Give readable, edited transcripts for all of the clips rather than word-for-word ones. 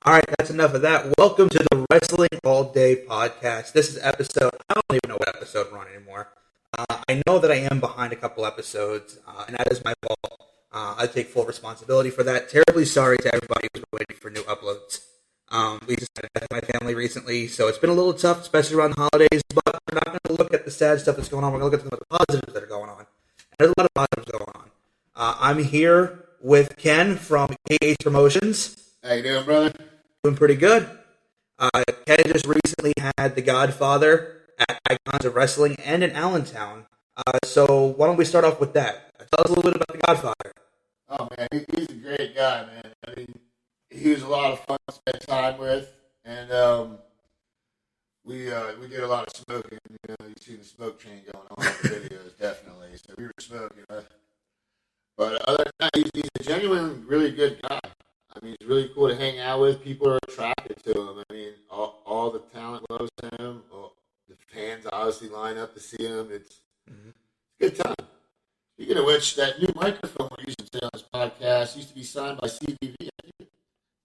All right, that's enough of that. Welcome to the Wrestling All Day podcast. This is episode, I don't even know what episode we're on anymore. I know that I am behind a couple episodes, and that is my fault. I take full responsibility for that. Terribly sorry to everybody who's waiting for new uploads. We just had a death in my family recently, so it's been a little tough, especially around the holidays, but we're not going to look at the sad stuff that's going on. We're going to look at the positives that are going on. And there's a lot of positives going on. I'm here with Ken from KH Promotions. How you doing, brother? Doing pretty good. Ken just recently had The Godfather at Icons of Wrestling and in Allentown. So why don't we start off with that? Tell us a little bit about The Godfather. Oh, man, he's a great guy, man. I mean, he was a lot of fun to spend time with, and we did a lot of smoking. You see the smoke train going on in the videos, definitely. So we were smoking. But other than that, he's a genuine, really good guy. I mean, he's really cool to hang out with. People are attracted to him. I mean, all the talent loves him. The fans obviously line up to see him. It's a good time. Speaking of which, that new microphone we're using today on this podcast used to be signed by CBV.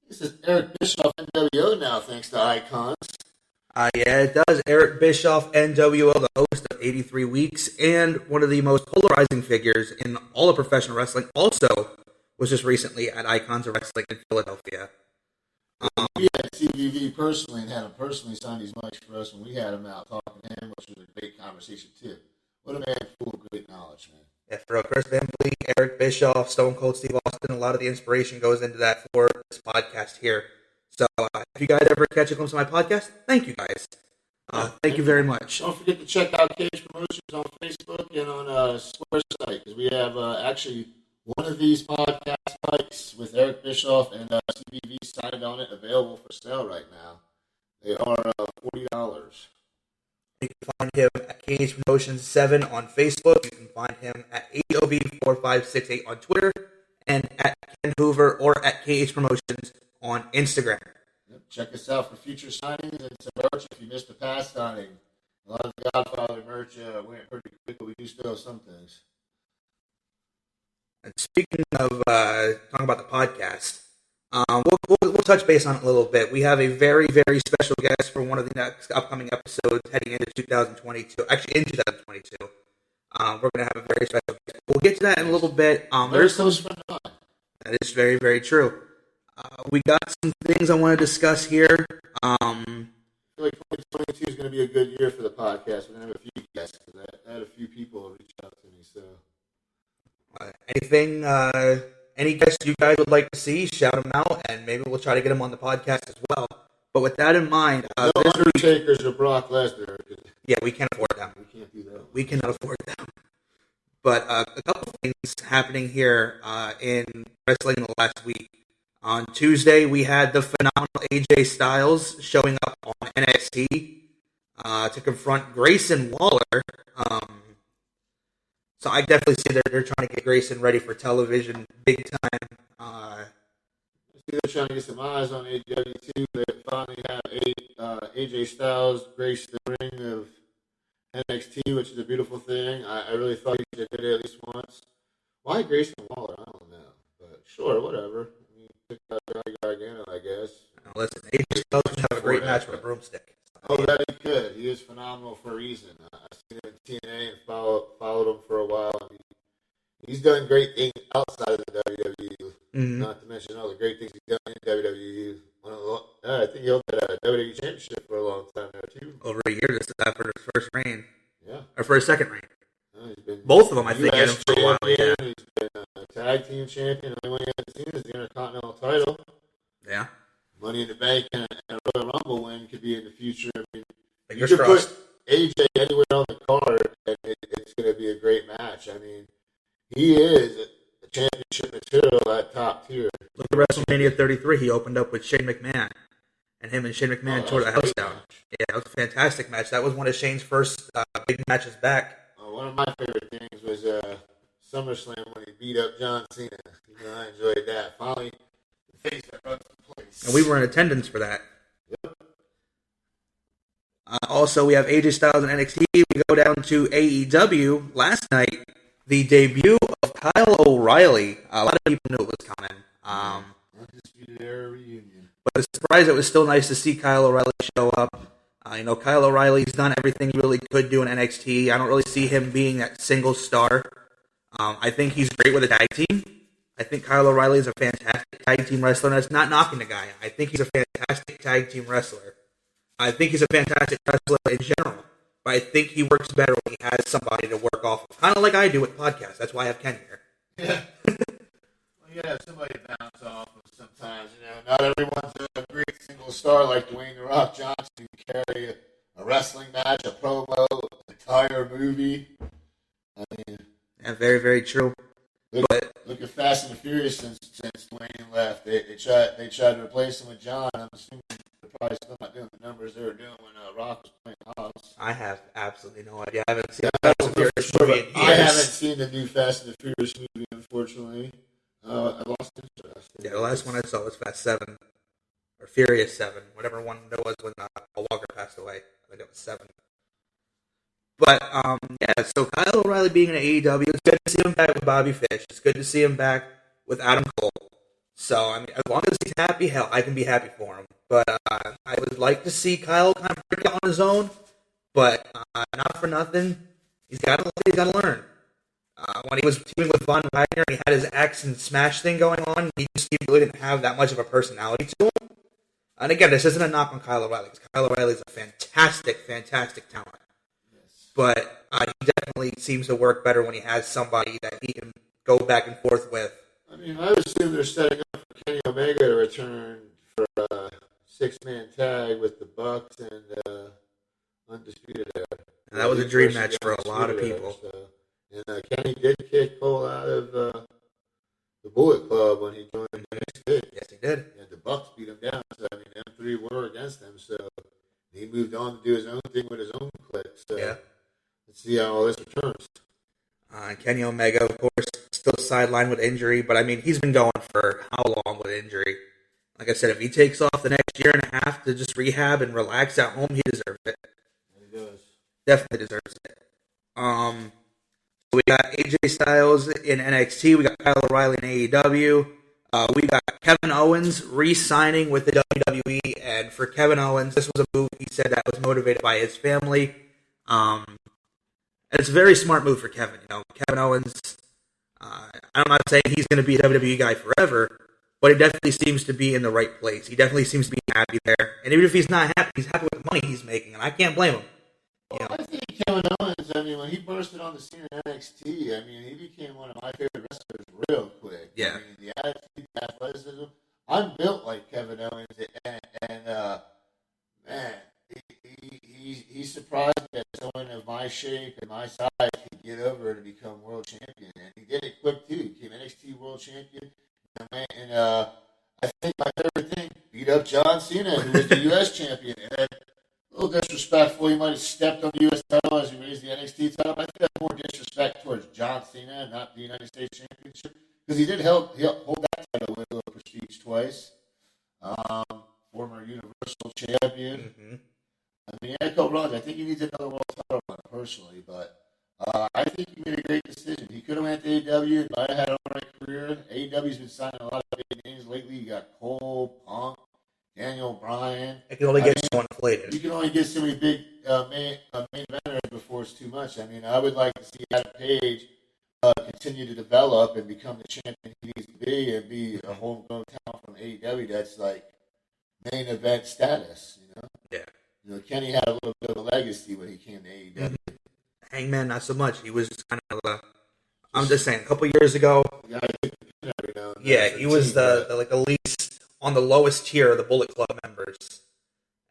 This is Eric Bischoff, NWO now, thanks to Icons. Yeah, it does. Eric Bischoff, NWO, the host of 83 Weeks, and one of the most polarizing figures in all of professional wrestling, also was just recently at Icons of Wrestling in Philadelphia. We had CBV personally and had him personally sign these mics for us when we had him out talking to him, which was a great conversation, too. What a man full of great knowledge, man. Yeah, for Chris Van Vliet, Eric Bischoff, Stone Cold Steve Austin, a lot of the inspiration goes into that for this podcast here. So if you guys ever catch a glimpse of my podcast, thank you guys. Thank you very much. Don't forget to check out Cage Promotions on Facebook and on Square site, because we have actually one of these podcast mics with Eric Bischoff and CBV signed on it available for sale right now. They are $40. You can find him at KH Promotions 7 on Facebook. You can find him at AOV4568 on Twitter and at Ken Hoover or at KH Promotions on Instagram. Yep. Check us out for future signings and some merch if you missed the past signing. A lot of the Godfather merch went pretty quick, but we do still have some things. And speaking of talking about the podcast, we'll touch base on it a little bit. We have a very, very special guest for one of the next upcoming episodes heading into 2022. Actually, in 2022. We're going to have a very special guest. We'll get to that in a little bit. There's some. That is very, very true. We got some things I want to discuss here. I feel like 2022 is going to be a good year for the podcast. We're going to have a few guests. I had a few people reach out to me, so. Any guests you guys would like to see, shout them out, and maybe we'll try to get them on the podcast as well. But with that in mind, no Undertakers or Brock Lesnar. Yeah, we can't afford them. We can't do that. We cannot afford them. But a couple things happening here in wrestling in the last week. On Tuesday, we had the phenomenal AJ Styles showing up on NXT to confront Grayson Waller. So I definitely see they're trying to get Grayson ready for television big time. I see they're trying to get some eyes on AEW too. They finally have AJ Styles grace the ring of NXT, which is a beautiful thing. I really thought he should have did it at least once. Why Grayson Waller? I don't know. But sure, whatever. I mean, pick out Gargano, I guess. Listen, AJ Styles would have a great match with a broomstick. Oh, that he could. He is phenomenal for a reason. I've seen him in TNA and followed him for a while. I mean, he's done great things outside of the WWE. Mm-hmm. Not to mention all the great things he's done in WWE. I think he held that WWE Championship for a long time now, too. Over a year for his first reign. Yeah. Or for his second reign. Both of them, I think, had him for a while. Yeah. He's been a tag team champion. The only one he hasn't seen is the Intercontinental title. Yeah. Money in the Bank and a Royal Rumble win could be in the future. I mean, you could put AJ anywhere on the card, and it's going to be a great match. I mean, he is a championship material at top tier. Look at WrestleMania 33. He opened up with Shane McMahon, and him and Shane McMahon tore the house down. Yeah, that was a fantastic match. That was one of Shane's first big matches back. One of my favorite things was SummerSlam when he beat up John Cena. I enjoyed that. Finally, the face that runs the place. And we were in attendance for that. Yep. Also, we have AJ Styles in NXT. We go down to AEW. Last night, the debut of Kyle O'Reilly. A lot of people knew it was coming. Undisputed Era reunion. But the surprise, it was still nice to see Kyle O'Reilly show up. Kyle O'Reilly's done everything he really could do in NXT. I don't really see him being that single star. I think he's great with a tag team. I think Kyle O'Reilly is a fantastic tag team wrestler, and that's not knocking the guy. I think he's a fantastic tag team wrestler. I think he's a fantastic wrestler in general. But I think he works better when he has somebody to work off of. Kind of like I do with podcasts. That's why I have Ken here. Yeah. Well, you have somebody to bounce off of sometimes. Not everyone's a great single star like Dwayne "The Rock" Johnson who can carry a wrestling match, a promo, an entire movie. I mean, Yeah, very, very true. Look at Fast and the Furious since Dwayne left. They tried to replace him with John. I'm assuming they're probably still not doing the numbers they were doing when Rock was playing Hobbs. I have absolutely no idea. I haven't seen Fast and Furious movie in years. I haven't seen the new Fast and the Furious movie, unfortunately. I lost interest. Yeah, the last one I saw was Fast 7. Or Furious 7. Whatever one there was when Paul Walker passed away. I think it was 7. But, so Kyle O'Reilly being in AEW, it's good to see him back with Bobby Fish. It's good to see him back with Adam Cole. So, I mean, as long as he's happy, hell, I can be happy for him. But I would like to see Kyle kind of break out on his own. But not for nothing. He's got to learn. When he was teaming with Von Wagner and he had his X and Smash thing going on, he really didn't have that much of a personality to him. And again, this isn't a knock on Kyle O'Reilly, because Kyle O'Reilly is a fantastic, fantastic talent. But he definitely seems to work better when he has somebody that he can go back and forth with. I mean, I assume they're setting up for Kenny Omega to return for a 6-man tag with the Bucks and Undisputed Era. And that was a dream match for a lot of people. And Kenny did kick Cole out of the Bullet Club when he joined NXT. Yes, he did. And the Bucks beat him down. So, I mean, them three were against him. So he moved on to do his own thing with his own clique. So yeah. Let's see how all this returns. Kenny Omega, of course, still sidelined with injury, but I mean, he's been going for how long with injury? Like I said, if he takes off the next year and a half to just rehab and relax at home, he deserves it. He does. Definitely deserves it. We got AJ Styles in NXT. We got Kyle O'Reilly in AEW. We got Kevin Owens re-signing with the WWE, and for Kevin Owens, this was a move he said that was motivated by his family. And it's a very smart move for Kevin. Kevin Owens, I'm not saying he's going to be a WWE guy forever, but he definitely seems to be in the right place. He definitely seems to be happy there. And even if he's not happy, he's happy with the money he's making, and I can't blame him. Well, I think Kevin Owens, when he bursted on the scene in NXT, he became one of my favorite wrestlers real quick. Yeah. The attitude, the athleticism. I'm built like Kevin Owens, and man, he surprised me that someone of my shape and my size could get over and become world champion. And he did it quick, too. He became NXT world champion. And I think my favorite thing, beat up John Cena, who was the U.S. champion. And a little disrespectful. He might have stepped on the U.S. title as he raised the NXT title. I think that's more disrespect towards John Cena, not the United States Championship. Because he did hold that title with a little prestige twice. Former Universal Champion. Mm-hmm. He had a couple runs. I think he needs another world title run, personally. But I think he made a great decision. He could have went to AEW and might have had an alright career. AEW's been signing a lot of big names lately. You got Cole, Punk, Daniel Bryan. It can only get so inflated. You can only get so many big main eventers before it's too much. I would like to see Adam Page continue to develop and become the champion he needs to be and be a homegrown talent from AEW that's like main event status, Yeah. Kenny had a little bit of a legacy when he came to AEW. Mm-hmm. Hangman, not so much. He was kind of I'm just saying, a couple years ago, he was the least on the lowest tier of the Bullet Club members.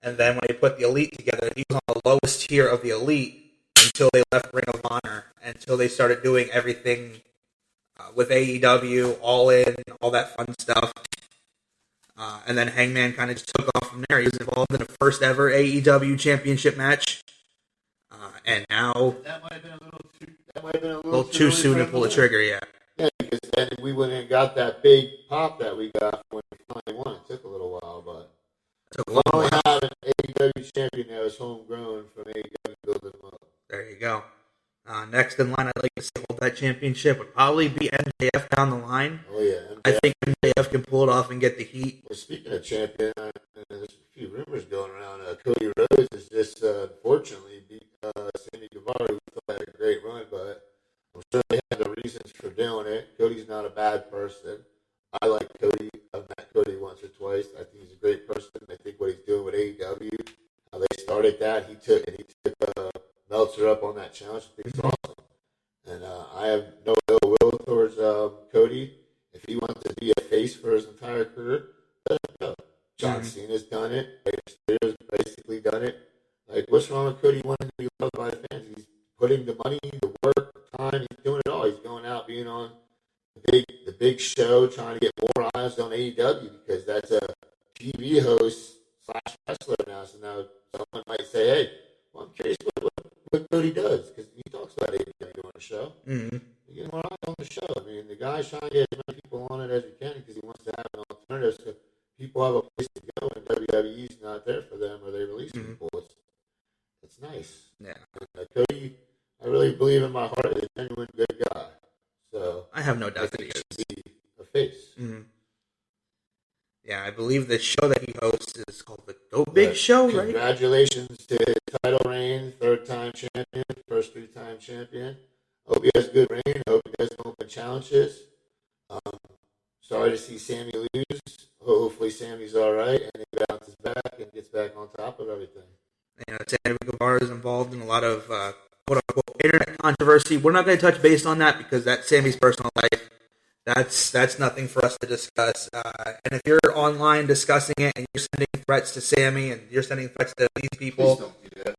And then when they put the Elite together, he was on the lowest tier of the Elite until they left Ring of Honor, until they started doing everything with AEW, All In, all that fun stuff. And then Hangman kind of just took off from there. He was involved in the first ever AEW championship match. And now that might have been a little too soon to pull the trigger, yeah. Yeah, because then we wouldn't have got that big pop that we got when we finally won. It took a little while, but finally have an AEW champion that was homegrown from AEW building them up. There you go. Next in line, I'd like to see hold that championship would probably be MJF down the line. Oh yeah, I think MJF can pull it off and get the heat. Well, speaking of champion, there's a few rumors going around. Cody Rhodes is just unfortunately beat Sammy Guevara, who thought had a great run, but I'm sure they had the reasons for doing it. Cody's not a bad person. I like Cody. I've met Cody once or twice. I think he's a great person. I think what he's doing with AEW, how they started that, he took Meltzer up on that challenge. I think it's awesome. And I have no ill will towards Cody. If he wants to be a face for his entire career, let him go. John Cena's done it. Rey Mysterio's basically done it. Like, what's wrong with Cody wanting to be loved by the fans? He's putting the money, the work, time. He's doing it all. He's going out, being on the big show, trying to get more eyes on AEW because that's a TV host / wrestler now. So now someone might say, "Hey, well, I'm curious what Cody does because he talks about AEW on the show." Mm-hmm. You get more eyes on the show. I mean, the guy's trying to get as many people on it as he can because he wants to have an alternative so people have a place to go and WWE's not there for them or they release people. It's nice. Yeah. And, Cody, I really believe in my heart, is a genuine good guy. So I have no doubt that he should is. be a face. Mm-hmm. Yeah, I believe the show that he hosts is called the Go Big Show, right? Congratulations to his title reign, 3rd-time champion, first 3-time champion. Hope he has a good reign. Hope he doesn't open challenges. Sorry to see Sammy lose. Hopefully Sammy's all right and he bounces back and gets back on top of everything. You know, Sammy Guevara is involved in a lot of quote-unquote internet controversy. We're not going to touch base on that because that's Sammy's personal life. That's nothing for us to discuss. And if you're online discussing it and you're sending threats to Sammy and you're sending threats to these people,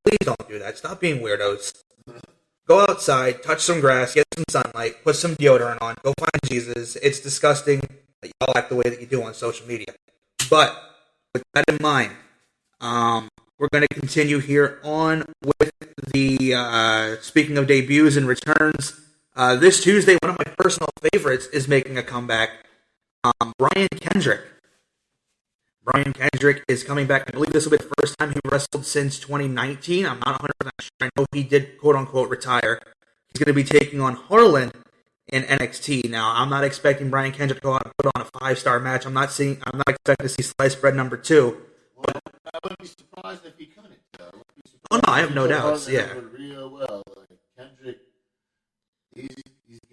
please don't do that. Stop being weirdos. Go outside, touch some grass, get some sunlight, put some deodorant on, go find Jesus. It's disgusting that y'all act the way that you do on social media. But with that in mind, we're going to continue here on with the, speaking of debuts and returns, this Tuesday, one of my personal favorites is making a comeback. Brian Kendrick. Brian Kendrick is coming back. I believe this will be the first time he wrestled since 2019. I'm not 100% sure. I know he did, quote-unquote, retire. He's going to be taking on Harlan in NXT. Now, I'm not expecting Brian Kendrick to go out and put on a 5-star match. I'm not expecting to see sliced bread number 2. Well, I wouldn't be surprised if he couldn't, though. Oh, no, I have no doubts, yeah. Real well. Like, Kendrick, he's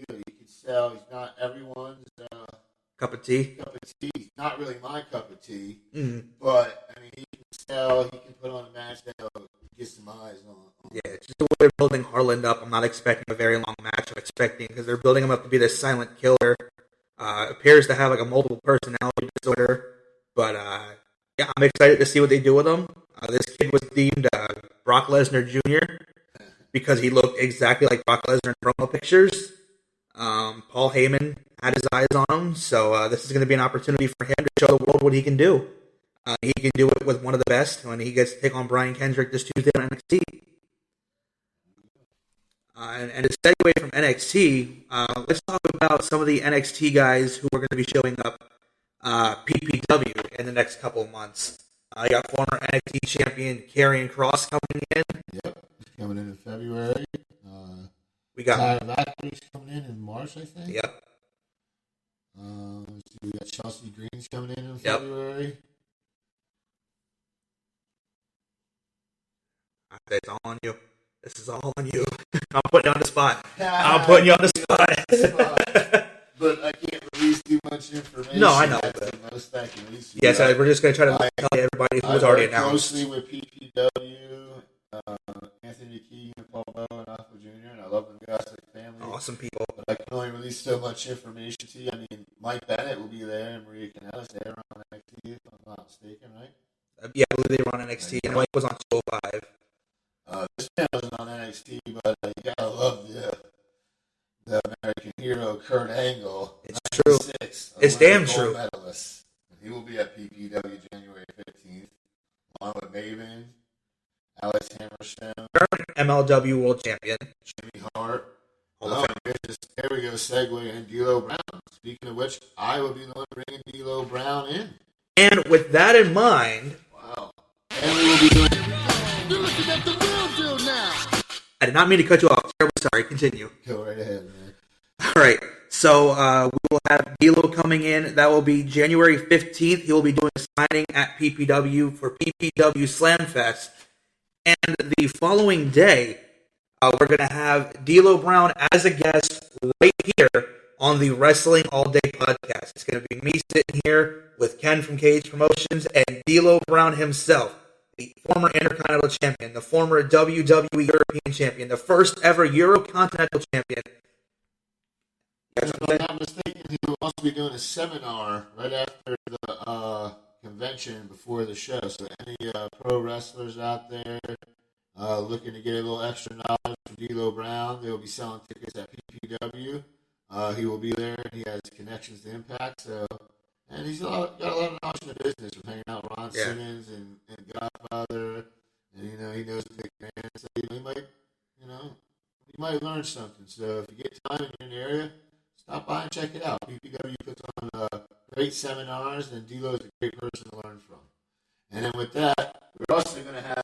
good. He can sell. He's not everyone's cup of tea. He's not really my cup of tea. Mm-hmm. But, I mean, he can sell. He can put on a match that'll get some eyes on. Yeah, just the way they're building Harlan up, I'm not expecting a very long match. I'm expecting, because they're building him up to be this silent killer. Appears to have like a multiple personality disorder. But, yeah, I'm excited to see what they do with him. This kid was deemed Brock Lesnar Jr. because he looked exactly like Brock Lesnar in promo pictures. Paul Heyman had his eyes on him, so this is going to be an opportunity for him to show the world what he can do. He can do it with one of the best when he gets to take on Brian Kendrick this Tuesday on NXT. And to segue from NXT, let's talk about some of the NXT guys who are going to be showing up PPW in the next couple of months. You got former NXT champion Karrion Kross coming in. Yep, coming in February. We got Tyler Valkyrie's coming in March, I think. Yep. We got Chelsea Green's coming in February. It's all on you. This is all on you. I'm putting you on the spot. I'm putting you on the spot. But I can't release too much information. No, I know. That's the most I can release. Yes, we're just going to try to tell everybody who was already announced. Closely with PPW, Anthony McKee, and Paul Bowe, and Alpha Jr., and I love them guys like family. Awesome people. But I can only release so much information to you. I mean, Mike Bennett will be there, and Maria Kanellis there on NXT, if I'm not mistaken, right? Yeah, I believe they were on NXT, and Mike was on 205. This man wasn't on NXT, but you gotta love the American hero Kurt Angle. It's true. It's damn true. Medalist. He will be at PPW January 15th, along with Maven, Alex Hammerstone, Current MLW World Champion Jimmy Hart. There we go, segue in D'Lo Brown. Speaking of which, I will be the one bringing D'Lo Brown in. And with that in mind, wow. And we will be doing. You're looking at the real deal now. I did not mean to cut you off. Terribly sorry. Continue. Go right ahead, man. All right. So we will have D'Lo coming in. That will be January 15th. He will be doing a signing at PPW for PPW Slam Fest. And the following day, we're going to have D'Lo Brown as a guest right here on the Wrestling All Day podcast. It's going to be me sitting here with Ken from Cage Promotions and D'Lo Brown himself, the former Intercontinental Champion, the former WWE European Champion, the first ever Eurocontinental Champion. If I'm not mistaken, he will also be doing a seminar right after the convention before the show. So any pro wrestlers out there looking to get a little extra knowledge from D'Lo Brown, they will be selling tickets at PPW. He will be there. He has connections to Impact, and he's got a lot of knowledge in the business from hanging out with Ron Simmons and Godfather, and he knows big fans. So you might learn something. So if you get time and you're in the area, stop by and check it out. PPW puts on great seminars, and D'Lo is a great person to learn from. And then with that, we're also going to have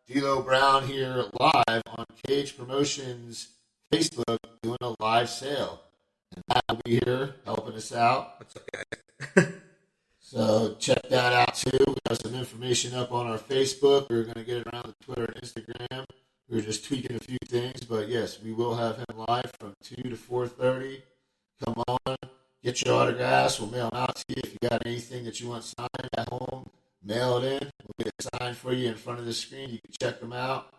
D'Lo Brown here live on Cage Promotions Facebook doing a live sale. And Matt will be here helping us out. What's up, guys? So check that out too. We have some information up on our Facebook. We're going to get it around the Twitter and Instagram. We're just tweaking a few things, but yes, we will have him live from 2 to 4:30. Come on, get your autographs. We'll mail them out to you. If you got anything that you want signed at home, mail it in. We'll get it signed for you in front of the screen. You can check them out.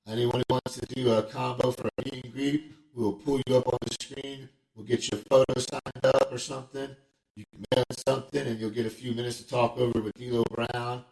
Anyone who wants to do a combo for a meet and greet, we will pull you up on the screen. We'll get your photo signed up or something. You can mail something, and you'll get a few minutes to talk over with D'Lo Brown.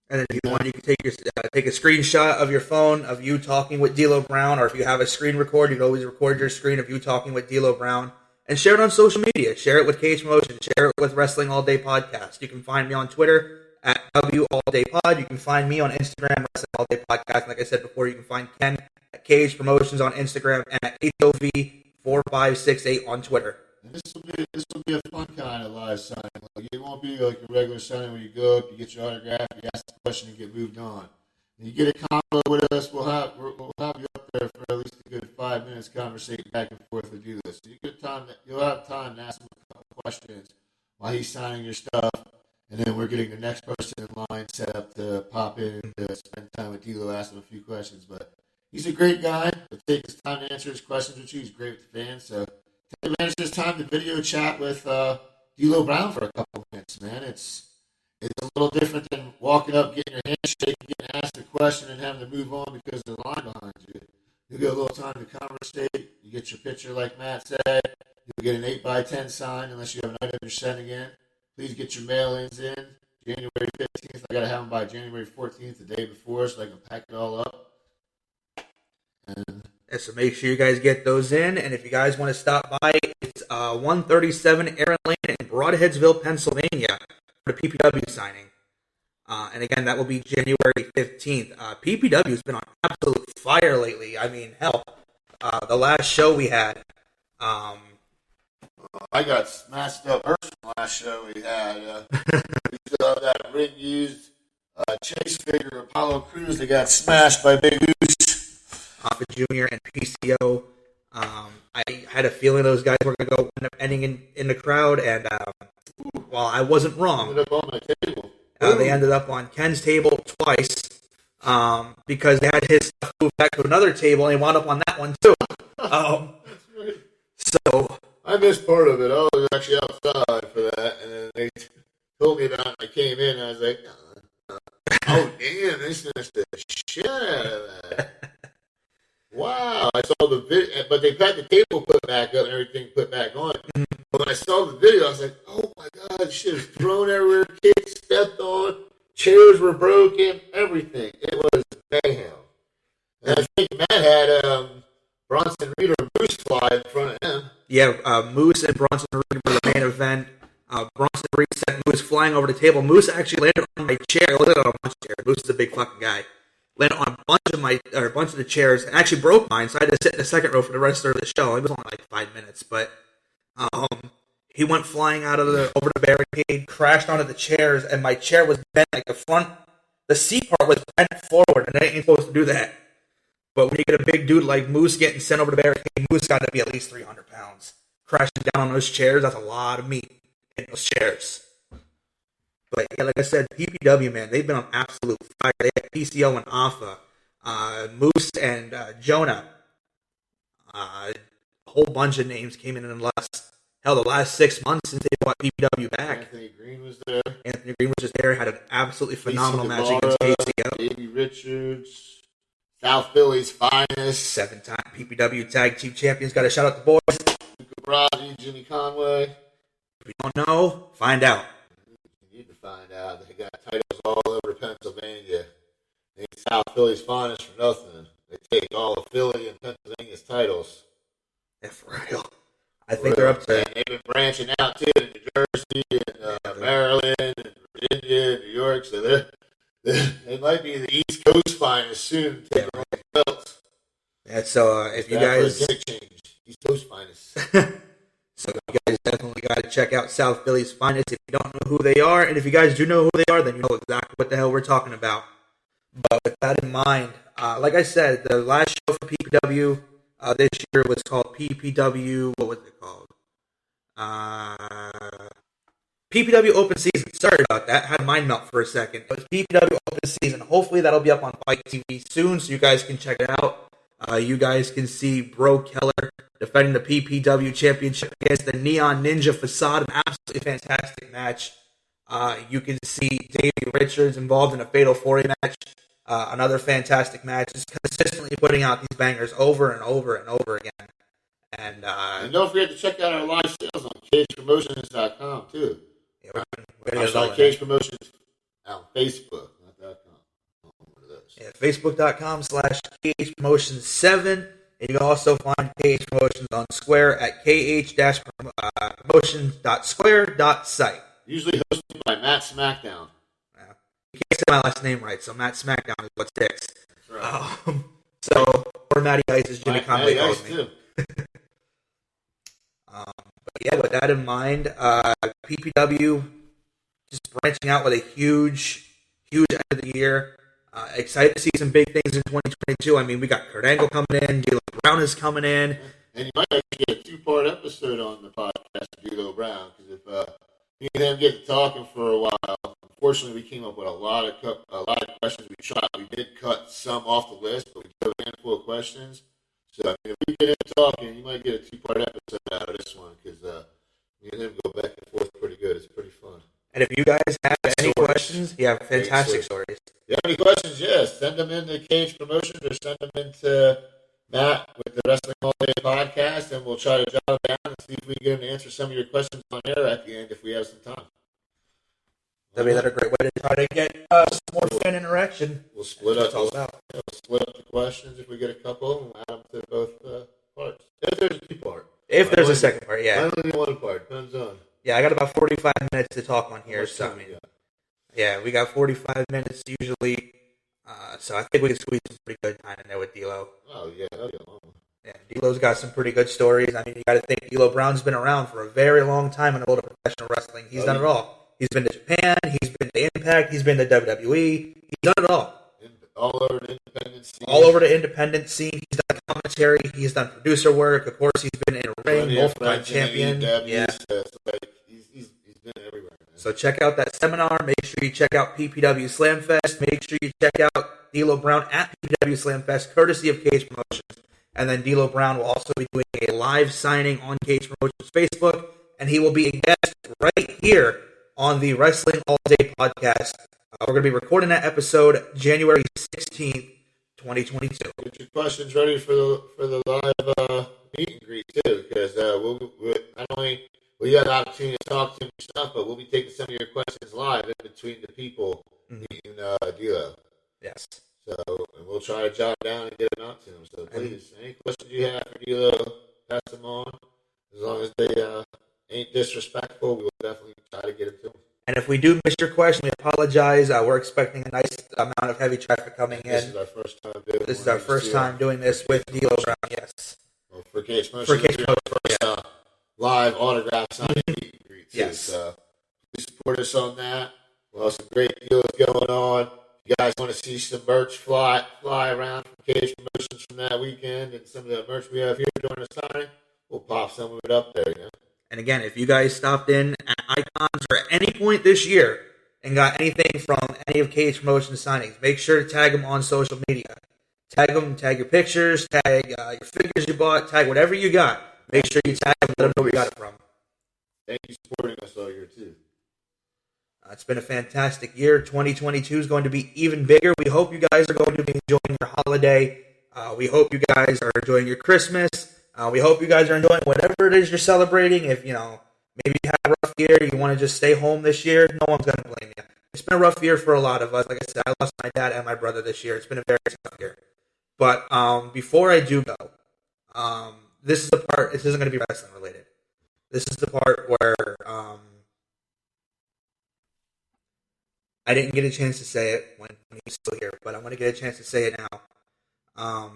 And then if you want, you can take a screenshot of your phone of you talking with D'Lo Brown, or if you have a screen record, you can always record your screen of you talking with D'Lo Brown and share it on social media. Share it with Cage Promotion. Share it with Wrestling All Day Podcast. You can find me on Twitter at WAllDayPod. You can find me on Instagram, Wrestling All Day Podcast. And like I said before, you can find Ken at Cage Promotions on Instagram and at HOV4568 on Twitter. And this will be a fun kind of live signing. Like, it won't be like a regular signing where you go up, you get your autograph, you ask the question, and get moved on. When you get a combo with us, we'll have you up there for at least a good 5 minutes, conversating back and forth with you. So you'll have time to ask him a couple questions while he's signing your stuff, and then we're getting the next person in line set up to pop in to spend time with D'Lo, ask him a few questions. But he's a great guy. He'll take his time to answer his questions with you. He's great with the fans, so take advantage of this time to video chat with D'Lo Brown for a couple minutes, man. It's a little different than walking up, getting your handshake, getting asked a question, and having to move on because there's a line behind you. You get a little time to conversate. You get your picture, like Matt said. You'll get an 8x10 sign unless you have an item you're sending in. Please get your mail-ins in. January 15th. I got to have them by January 14th, the day before, so I can pack it all up. Yeah, so make sure you guys get those in. And if you guys want to stop by, it's 137 Aaron Lane in Broadheadsville, Pennsylvania for the PPW signing. And again, that will be January 15th. PPW has been on absolute fire lately. I mean, hell, the last show we had. I got smashed up first from the last show we had. We still have that ring used chase figure of Apollo Crews that got smashed by Big Goose. Hoffa Jr. and PCO. I had a feeling those guys were going to end up ending in the crowd, and while I wasn't wrong, Ended up on my table. they ended up on Ken's table twice because they had his stuff moved back to another table, and he wound up on that one too. So I missed part of it. I was actually outside for that, and then they told me about it. I came in, and I was like, oh, damn, they smashed the shit out of that. Wow. I saw the video, but they've had the table put back up and everything put back on. But when I saw the video, I was like, oh, my God, shit was thrown everywhere, kids stepped on, chairs were broken, everything. It was mayhem. And I think Matt had Bronson Reed or Moose fly in front of him. yeah, Moose and Bronson Reed were the main event. Bronson Reed sent Moose flying over the table. Moose actually landed on my chair. Well, landed on a bunch of chairs. Moose is a big fucking guy. Landed on a bunch of the chairs and actually broke mine, so I had to sit in the second row for the rest of the show. It was only like 5 minutes, but he went flying over the barricade, crashed onto the chairs, and my chair was bent like the seat part was bent forward, and I ain't supposed to do that. But when you get a big dude like Moose getting sent over to barricade, Moose got to be at least 300 pounds. Crashing down on those chairs, that's a lot of meat in those chairs. But yeah, like I said, PPW, man, they've been on absolute fire. They had PCO and Alpha, Moose and Jonah. A whole bunch of names came in the last 6 months since they brought PPW back. Anthony Green was there. Anthony Green was just there, had an absolutely phenomenal match Guevara, against KCO. Davey Richards, South Philly's finest. 7-time PPW Tag Team Champions. Got to shout out the boys. Luca Brasi, Jimmy Conway. If you don't know, find out. You need to find out. They got titles all over Pennsylvania. They ain't South Philly's finest for nothing. They take all of Philly and Pennsylvania's titles. Yeah, for real. I think they're up to and they've been branching out too in New Jersey and Maryland and Virginia and New York. So they might be the East Coast finest soon. Taking all the belts. Yeah, so if you guys, change, East Coast finest. so you guys definitely got to check out South Philly's finest. If you don't know who they are, and if you guys do know who they are, then you know exactly what the hell we're talking about. But with that in mind, like I said, the last show for PPW this year was called PPW. What was it called? PPW Open Season. Sorry about that. Had mind melt for a second. It was PPW Open Season. Hopefully that'll be up on Fight TV soon, so you guys can check it out. You guys can see Bro Keller defending the PPW Championship against the Neon Ninja Facade. An absolutely fantastic match. You can see Davey Richards involved in a Fatal 4-way match. Another fantastic match. Just consistently putting out these bangers over and over and over again. And don't forget to check out our live sales on cagepromotions.com too. Yeah, we're gonna get on Cage Promotions on Facebook, not .com. Yeah, Facebook.com/Cage Promotions 7. And you can also find Cage Promotions on Square at kh-promotions.square.site. Usually hosted by Matt Smackdown. You can't say my last name right, so Matt Smackdown is what sticks. That's right. Or Matty Ice, as Jimmy Conway calls me. But yeah, with that in mind, PPW just branching out with a huge end of the year. Excited to see some big things in 2022. I mean, we got Kurt Angle coming in, D'Lo Brown is coming in. And you might actually get a 2-part episode on the podcast of D'Lo Brown, because if me and him get to talking for a while, unfortunately we came up with a lot of questions we tried. We did cut some off the list, but we did a handful of questions. So I mean, if we get him talking, you might get a 2-part episode out of this one, because me and him go back and forth pretty good. It's pretty fun. And if you guys have any questions, you have fantastic stories. If you have any questions, yes, send them into Cage Promotions or send them into Matt with the Wrestling All Day podcast, and we'll try to jot them down and see if we can get him to answer some of your questions on air at the end if we have some time. That'd be another great way to try to get some more fan interaction. We'll split up. All about. We'll split up the questions if we get a couple, and we'll add them to both parts. If there's a 2-part. If there's a second part, yeah. I only need 1 part. Depends on. Yeah, I got about 45 minutes to talk on here, so I mean, yeah, we got 45 minutes usually. So I think we can squeeze some pretty good time in there with D'Lo. Oh yeah, yeah. D'Lo's got some pretty good stories. I mean, you got to think D'Lo Brown's been around for a very long time in the world of professional wrestling. He's done it all. He's been to Japan. He's been to Impact. He's been to WWE. He's done it all. All over the independent scene. All over the independent scene. He's done commentary. He's done producer work. Of course, he's been in a ring, multiple-time champion. Yeah. He's been everywhere. Man. So check out that seminar. Make sure you check out PPW Slamfest. Make sure you check out D'Lo Brown at PPW Slamfest, courtesy of Cage Promotions. And then D'Lo Brown will also be doing a live signing on Cage Promotions Facebook, and he will be a guest right here on the Wrestling All Day podcast. We're going to be recording that episode January 16th, 2022. Get your questions ready for the live meet and greet too, because we'll not only will you have the opportunity to talk to him and stuff, but we'll be taking some of your questions live in between the people meeting D'Lo. Yes. So and we'll try to jot down and get them out to him. So please, any questions you have for D'Lo, pass them on. As long as they ain't disrespectful, we will definitely try to get them to him. And if we do miss your question, we apologize. We're expecting a nice amount of heavy traffic coming in. This is our first time doing this. This is our first time doing this with D'Lo Brown, yes. Well, for Cage Promotions, this is our first live autograph signing meet and greet, too. Yes. So please support us on that. We'll have some great deals going on. you guys want to see some merch fly around from Cage Promotions from that weekend and some of the merch we have here during the signing, we'll pop some of it up there, And again, if you guys stopped in at Icons or at any point this year and got anything from any of Cage Promotions signings, make sure to tag them on social media. Tag them, tag your pictures, tag your figures you bought, tag whatever you got. Make sure you tag them, let them know where you got it from. Thank you for supporting us all year, too. It's been a fantastic year. 2022 is going to be even bigger. We hope you guys are going to be enjoying your holiday. We hope you guys are enjoying your Christmas. We hope you guys are enjoying whatever it is you're celebrating. If, maybe you had a rough year, you want to just stay home this year, no one's going to blame you. It's been a rough year for a lot of us. Like I said, I lost my dad and my brother this year. It's been a very tough year. But before I do go, this is the part, this isn't going to be wrestling related. This is the part where I didn't get a chance to say it when he's still here, but I'm going to get a chance to say it now.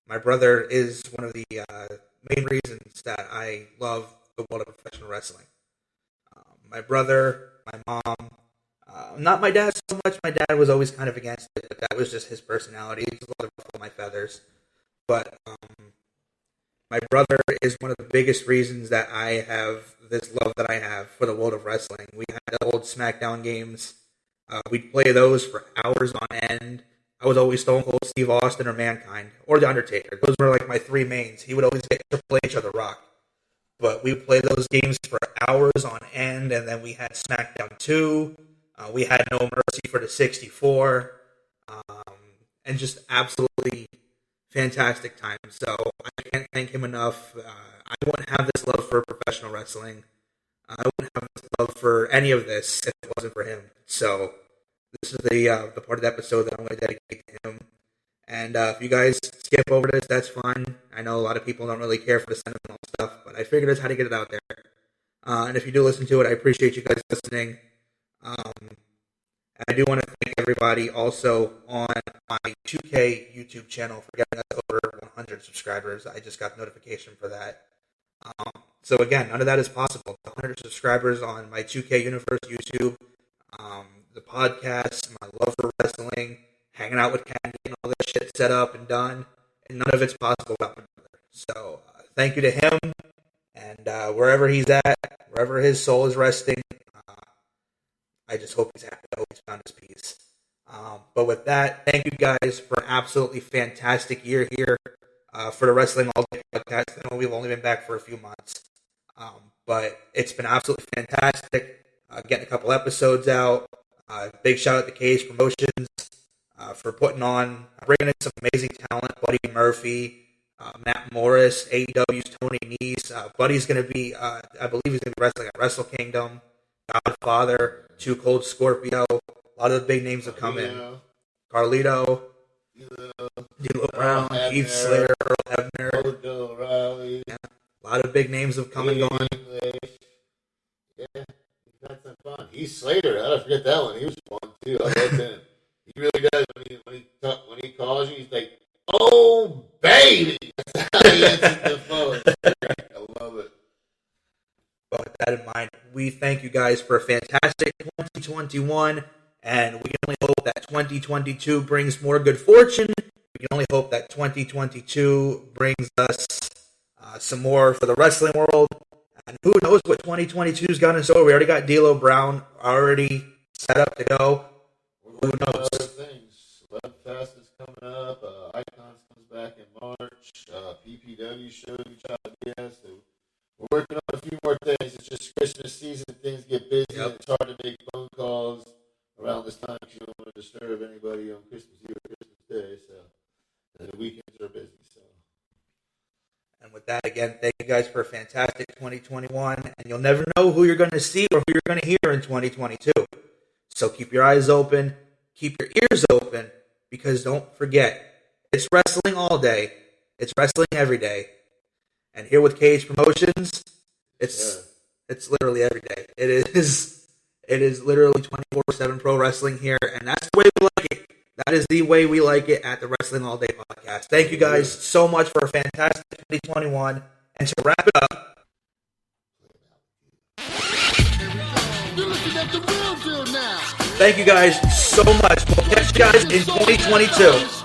My brother is one of the main reasons that I love the world of professional wrestling. My brother, my mom, not my dad so much. My dad was always kind of against it, but that was just his personality. He was a lot of ruffle my feathers. But my brother is one of the biggest reasons that I have this love that I have for the world of wrestling. We had the old SmackDown games. We'd play those for hours on end. I was always Stone Cold Steve Austin or Mankind or The Undertaker. Those were like my three mains. He would always get Triple H or The Rock. But we would play those games for hours on end, and then we had SmackDown 2. We had No Mercy for the 64. And just absolutely fantastic time. So I can't thank him enough. I wouldn't have this love for professional wrestling. I wouldn't have this love for any of this if it wasn't for him. So this is the part of the episode that I'm going to dedicate to him. And if you guys skip over this, that's fine. I know a lot of people don't really care for the sentimental stuff, but I figured out how to get it out there. And if you do listen to it, I appreciate you guys listening. I do want to thank everybody also on my 2K YouTube channel for getting us over 100 subscribers. I just got notification for that. So again, none of that is possible. 100 subscribers on my 2K Universe YouTube, the podcast, my love for wrestling, hanging out with Candy, and all this shit set up and done, and none of it's possible without my brother. So thank you to him, and wherever he's at, wherever his soul is resting, I just hope he's happy. I hope he's found his peace. But with that, thank you guys for an absolutely fantastic year here for the Wrestling All Day podcast. I know we've only been back for a few months, but it's been absolutely fantastic. Getting a couple episodes out. Big shout out to Cage Promotions for bringing in some amazing talent. Buddy Murphy, Matt Morris, AEW's Tony Nese. Buddy's going to be, I believe he's going to be wrestling at Wrestle Kingdom. Godfather, Too Cold Scorpio. A lot of the big names have come in. Carlito, D'Lo Brown, Heath Slater, Earl Hebner. O'Reilly. Yeah. A lot of big names have come and gone. Yeah, we've had some fun. Heath Slater, I don't forget that one. He was fun too. I liked him. He really does. When he calls you, he's like, "Oh baby," that's how he answers the phone. I love it. But with that in mind, we thank you guys for a fantastic 2021, and we can only hope that 2022 brings more good fortune. We can only hope that 2022 brings us some more for the wrestling world. And who knows what 2022's got in store? We already got D'Lo Brown already set up to go. Who knows? Other things. Slugfest is coming up. Icons comes back in March. PPW show we try to be at. So we're working on a few more things. It's just Christmas season. Things get busy. Yep. And it's hard to make phone calls around this time because you don't want to disturb anybody on Christmas Eve or Christmas Day. So and the weekends are busy. So. And with that, again, thank you guys for a fantastic 2021. And you'll never know who you're going to see or who you're going to hear in 2022. So keep your eyes open. Keep your ears open. Because don't forget, it's wrestling all day. It's wrestling every day. And here with Cage Promotions, it's literally every day. It is literally 24/7 pro wrestling here. And that's the way we like it. That is the way we like it at the Wrestling All Day podcast. Thank you guys so much for a fantastic 2021. And to wrap it up, got the real deal now. Thank you guys so much. We'll catch you guys in 2022.